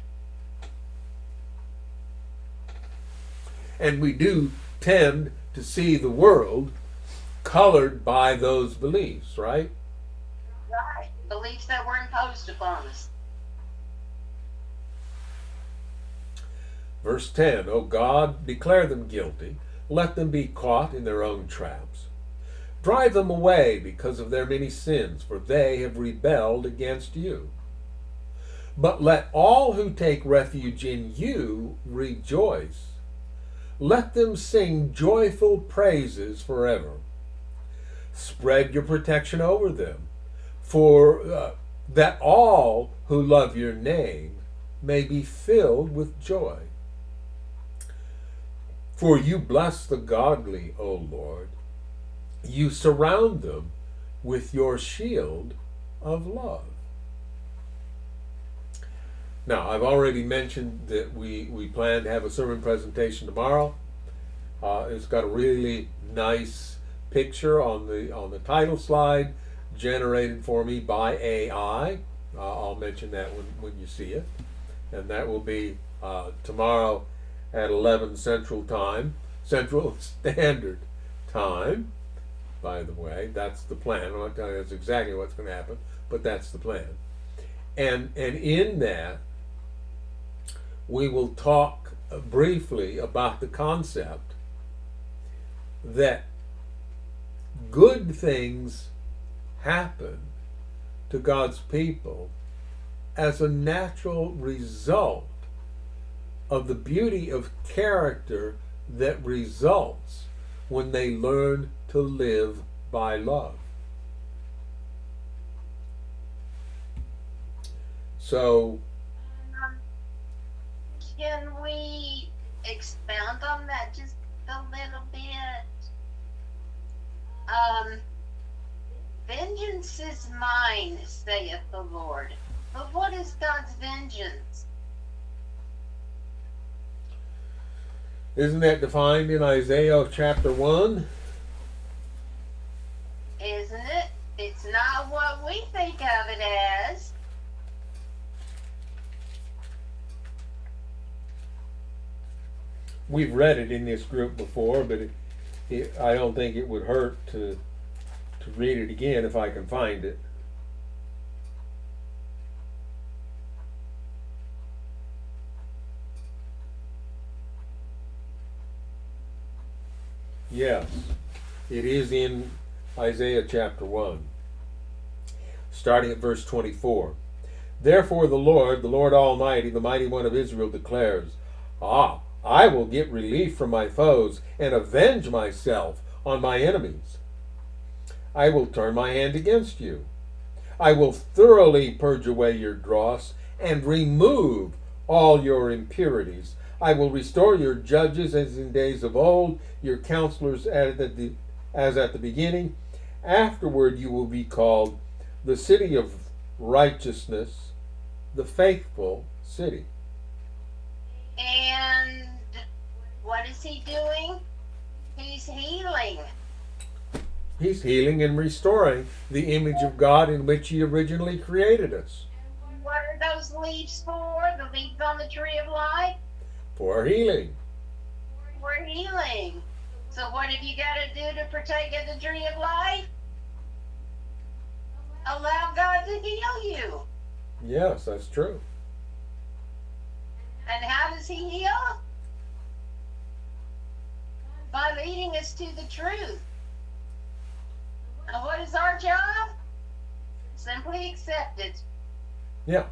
And we do tend to see the world colored by those beliefs, right? Right. Beliefs that were imposed upon us. Verse 10, "O God, declare them guilty. Let them be caught in their own traps. Drive them away because of their many sins, for they have rebelled against you. But let all who take refuge in you rejoice. Let them sing joyful praises forever. Spread your protection over them, for that all who love your name may be filled with joy. For you bless the godly, O Lord. You surround them with your shield of love. Now, I've already mentioned that we plan to have a sermon presentation tomorrow. It's got a really nice picture on the title slide generated for me by AI. I'll mention that when you see it. And that will be tomorrow at 11 Central Standard Time. By the way, that's the plan. I'm not telling you that's exactly what's going to happen, but that's the plan. And in that, we will talk briefly about the concept that good things happen to God's people as a natural result of the beauty of character that results when they learn to live by love. So, can we expound on that just a little bit? Vengeance is mine, saith the Lord. But what is God's vengeance? Isn't that defined in Isaiah chapter 1? Isn't it? It's not what we think of it as. We've read it in this group before, but I don't think it would hurt to read it again if I can find it. Yes, it is in Isaiah chapter 1, starting at verse 24. Therefore the Lord Almighty, the Mighty One of Israel declares, I will get relief from my foes and avenge myself on my enemies. I will turn my hand against you. I will thoroughly purge away your dross and remove all your impurities. I will restore your judges as in days of old, your counselors as at the beginning. Afterward you will be called the city of righteousness, the faithful city. And what is he doing? He's healing. He's healing and restoring the image of God in which he originally created us. What are those leaves for? The leaves on the tree of life? For healing. For healing. So what have you got to do to partake of the tree of life? Allow God to heal you. Yes, that's true. And how does he heal? By leading us to the truth. And what is our job? Simply accept it. Yeah.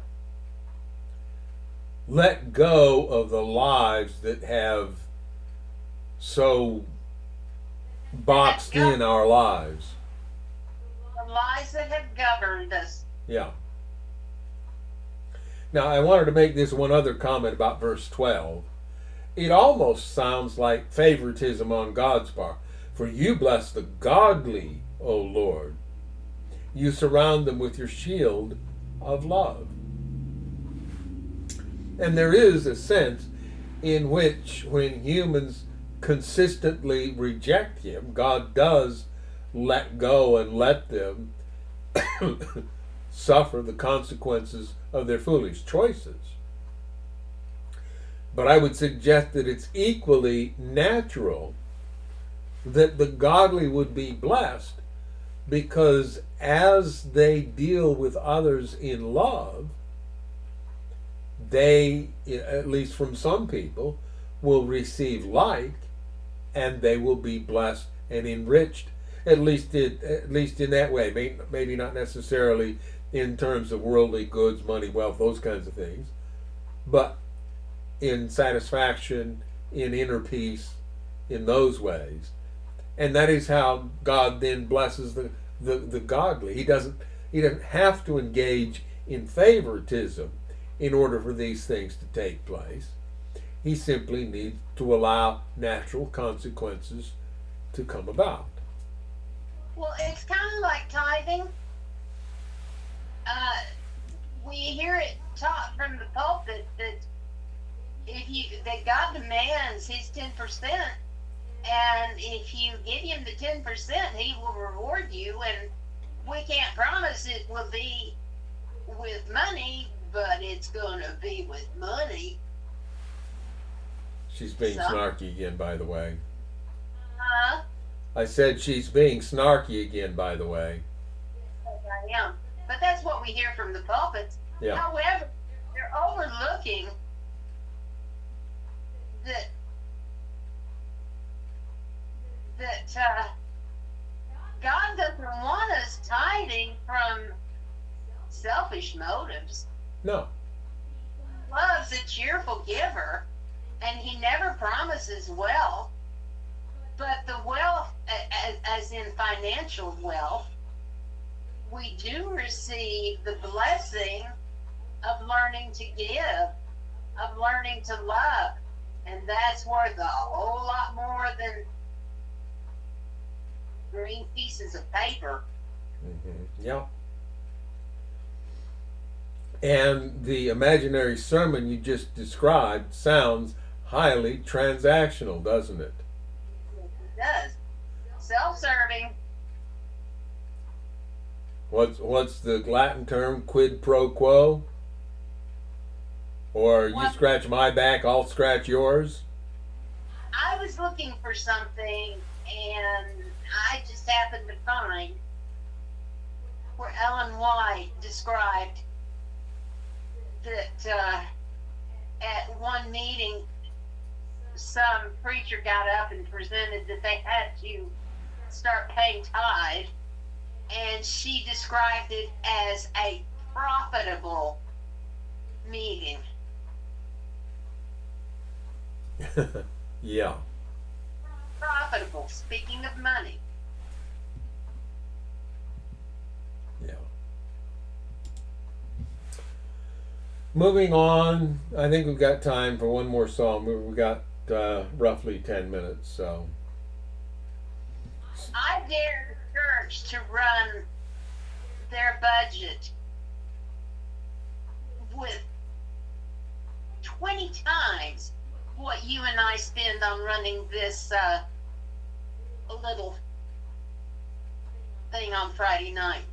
Let go of the lives that have so boxed in our lives. The lies that have governed us. Yeah. Now, I wanted to make this one other comment about verse 12. It almost sounds like favoritism on God's part. For you bless the godly, O Lord. You surround them with your shield of love. And there is a sense in which when humans consistently reject him, God does let go and let them suffer the consequences of their foolish choices. But I would suggest that it's equally natural that the godly would be blessed, because as they deal with others in love, they, at least from some people, will receive like, and they will be blessed and enriched At least in that way. Maybe not necessarily in terms of worldly goods, money, wealth, those kinds of things, but in satisfaction, in inner peace, in those ways. And that is how God then blesses the godly. He doesn't have to engage in favoritism in order for these things to take place. He simply needs to allow natural consequences to come about. Well, it's kind of like tithing. Uh, we hear it taught from the pulpit that that God demands His 10%, and if you give Him the 10%, He will reward you. And we can't promise it will be with money, but it's going to be with money. She's being snarky again, by the way. Huh? I said she's being snarky again, by the way. I am. But that's what we hear from the pulpits. Yeah. However, they're overlooking that God doesn't want us tithing from selfish motives. No. He loves a cheerful giver, and He never promises wealth. But the wealth, as in financial wealth, we do receive the blessing of learning to give, of learning to love. And that's worth a whole lot more than green pieces of paper. Mm-hmm. Yeah. And the imaginary sermon you just described sounds highly transactional, doesn't it? It does. Self-serving. What's the Latin term? Quid pro quo? Or you scratch my back, I'll scratch yours? I was looking for something, and I just happened to find where Ellen White described that at one meeting, some preacher got up and presented that they had to start paying tithe, and she described it as a profitable meeting. Yeah. Profitable, speaking of money. Yeah. Moving on, I think we've got time for one more song. We've got roughly 10 minutes, so. I dare the church to run their budget with 20 times what you and I spend on running this little thing on Friday night.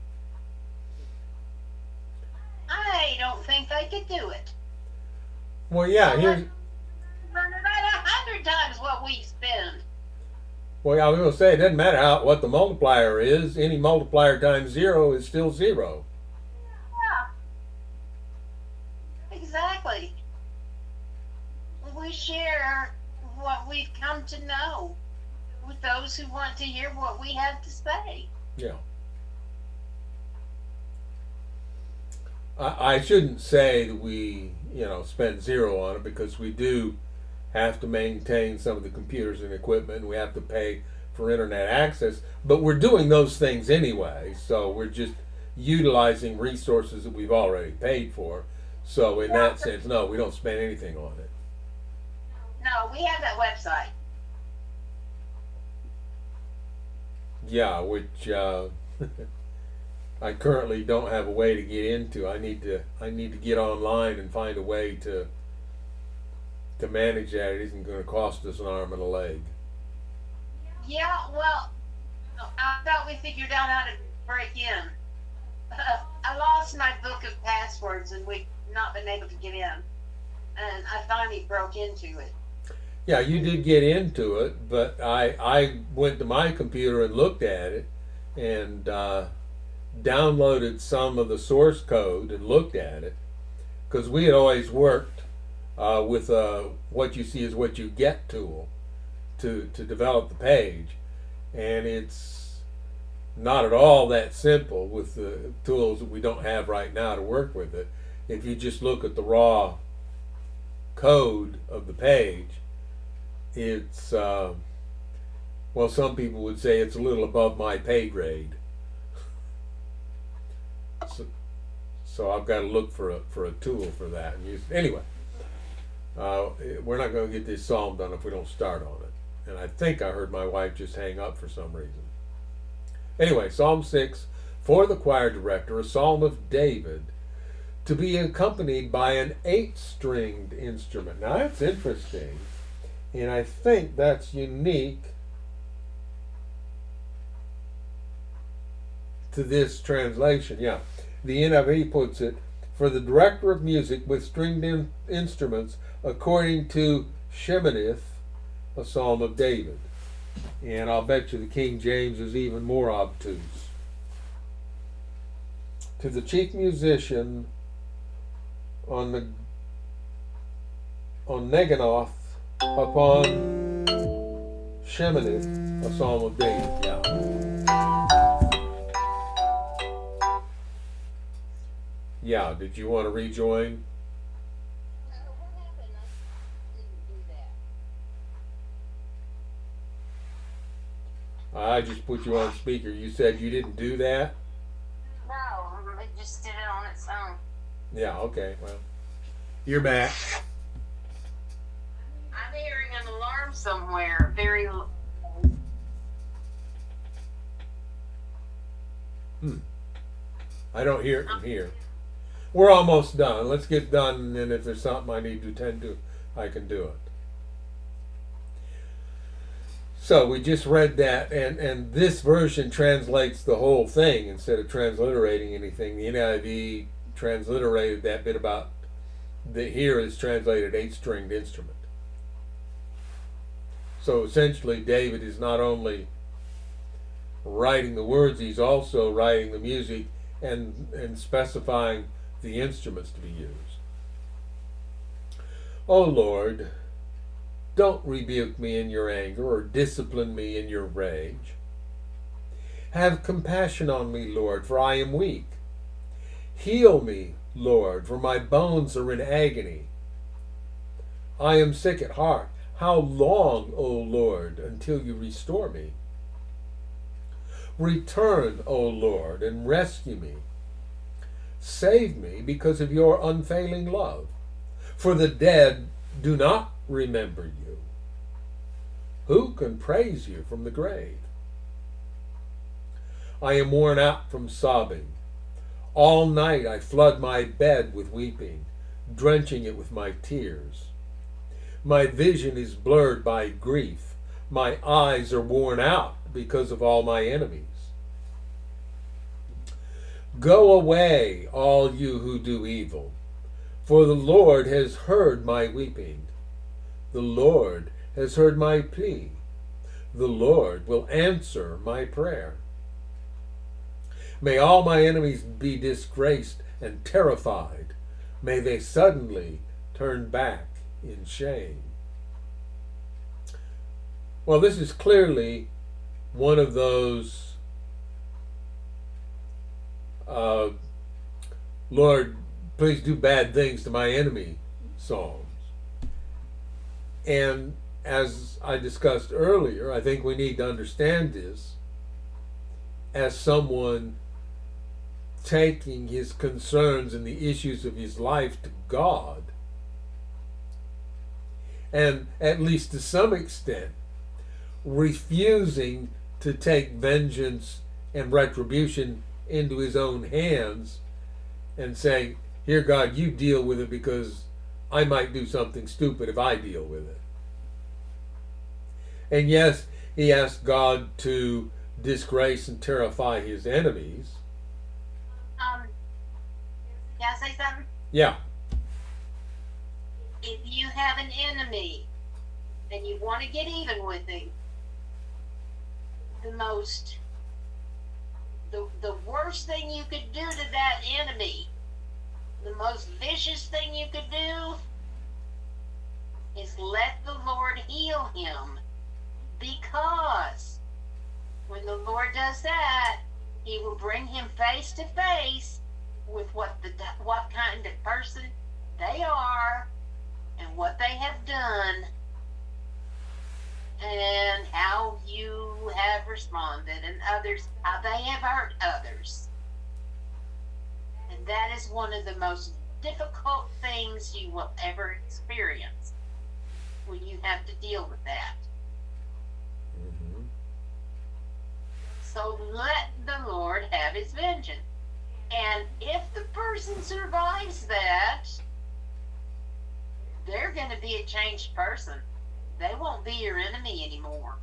I don't think they could do it. Well, yeah, here's. Run it at 100 times what we spend. Well, I was going to say, it doesn't matter what the multiplier is. Any multiplier times 0 is still 0. Yeah. Exactly. We share what we've come to know with those who want to hear what we have to say. Yeah. I shouldn't say that we, spend 0 on it, because we do have to maintain some of the computers and equipment, and we have to pay for internet access, but we're doing those things anyway, so we're just utilizing resources that we've already paid for. So in that sense, no, we don't spend anything on it. No, we have that website. Yeah, which I currently don't have a way to get into. I need to get online and find a way to manage that. It isn't going to cost us an arm and a leg. Yeah, well, I thought we figured out how to break in. I lost my book of passwords, and we've not been able to get in. And I finally broke into it. Yeah, you did get into it, but I went to my computer and looked at it and downloaded some of the source code and looked at it, because we had always worked with what you see is what you get tool to develop the page, and it's not at all that simple with the tools that we don't have right now to work with it. If you just look at the raw code of the page, it's well, some people would say it's a little above my pay grade. So I've got to look for a tool for that and use it. Anyway, we're not going to get this psalm done if we don't start on it. And I think I heard my wife just hang up for some reason. Anyway, Psalm 6 for the choir director, a psalm of David, to be accompanied by an 8-stringed instrument. Now that's interesting, and I think that's unique to this translation. Yeah, the NIV puts it, for the director of music with stringed instruments, according to Sheminith, a psalm of David. And I'll bet you the King James is even more obtuse. To the chief musician on Neganoth upon Sheminith, a psalm of David. Yeah, did you want to rejoin? What happened? I didn't do that. I just put you on speaker. You said you didn't do that? No, it just did it on its own. Yeah, okay, well. You're back. I'm hearing an alarm somewhere. Very. I don't hear it from here. We're almost done. Let's get done, and then if there's something I need to attend to, I can do it. So we just read that, and this version translates the whole thing instead of transliterating anything. The NIV transliterated that bit about the here is translated 8-stringed instrument. So essentially, David is not only writing the words, he's also writing the music and specifying the instruments to be used. O Lord, don't rebuke me in your anger or discipline me in your rage. Have compassion on me, Lord, for I am weak. Heal me, Lord, for my bones are in agony. I am sick at heart. How long, O Lord, until you restore me? Return, O Lord, and rescue me. Save me because of your unfailing love. For the dead do not remember you. Who can praise you from the grave? I am worn out from sobbing. All night I flood my bed with weeping, drenching it with my tears. My vision is blurred by grief. My eyes are worn out because of all my enemies. Go away, all you who do evil, for the Lord has heard my weeping. The Lord has heard my plea. The Lord will answer my prayer. May all my enemies be disgraced and terrified. May they suddenly turn back in shame. Well, this is clearly one of those Lord, please do bad things to my enemy psalms. And as I discussed earlier, I think we need to understand this as someone taking his concerns and the issues of his life to God, and at least to some extent refusing to take vengeance and retribution into his own hands and saying, here God, you deal with it because I might do something stupid if I deal with it. And yes, he asked God to disgrace and terrify his enemies. Can I say something? Yeah. If you have an enemy and you want to get even with him, the worst thing you could do to that enemy, the most vicious thing you could do, is let the Lord heal him. Because when the Lord does that, He will bring him face to face with what kind of person they are and what they have done and how you have responded and others, how they have hurt others. And that is one of the most difficult things you will ever experience when you have to deal with that. Mm-hmm. So let the Lord have his vengeance. And if the person survives that, they're going to be a changed person. They won't be your enemy anymore.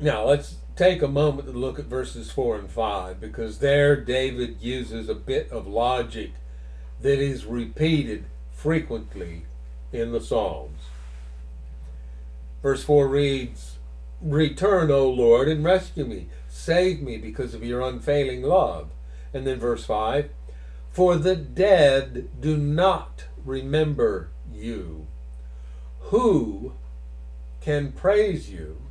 Now, let's take a moment to look at verses 4 and 5, because there David uses a bit of logic that is repeated frequently in the Psalms. Verse 4 reads, "Return, O Lord, and rescue me. Save me because of your unfailing love." And then verse 5, "For the dead do not remember you. Who can praise you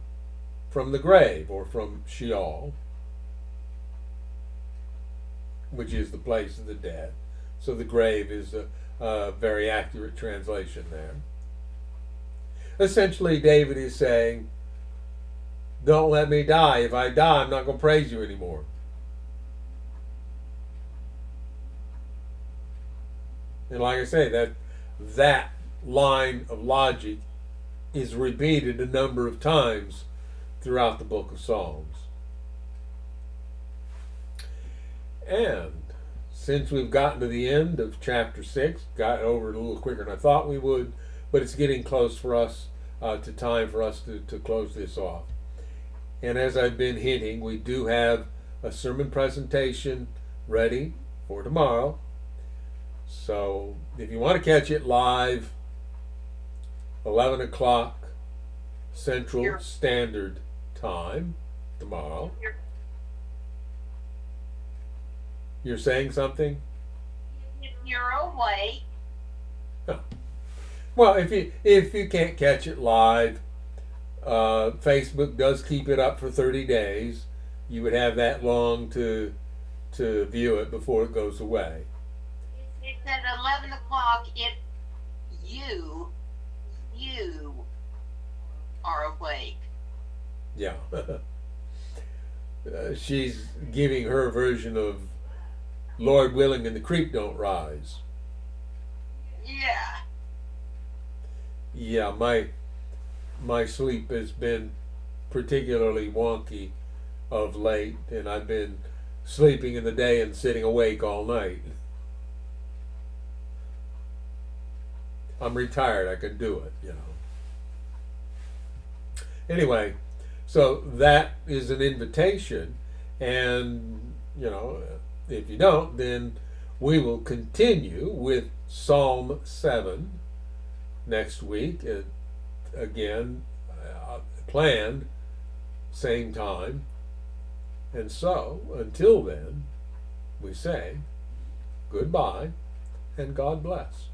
from the grave," or from Sheol, which is the place of the dead. So the grave is a very accurate translation there. Essentially, David is saying, don't let me die. If I die, I'm not going to praise you anymore. And like I say, that line of logic is repeated a number of times throughout the book of Psalms. And since we've gotten to the end of chapter 6, got over it a little quicker than I thought we would, but it's getting close for us to time for us to close this off. And as I've been hinting, we do have a sermon presentation ready for tomorrow. So if you want to catch it live, 11 o'clock Central Standard Time tomorrow. You're saying something? If you're awake. Oh. Well, if you can't catch it live, Facebook does keep it up for 30 days. You would have that long to view it before it goes away. It's at 11 o'clock if you are awake. Yeah. She's giving her version of Lord willing and the creek don't rise. Yeah. Yeah, my sleep has been particularly wonky of late, and I've been sleeping in the day and sitting awake all night. I'm retired, I can do it, you know. Anyway, so that is an invitation, and you know, if you don't, then we will continue with Psalm 7 next week. Again, planned, same time. And so, until then, we say goodbye and God bless.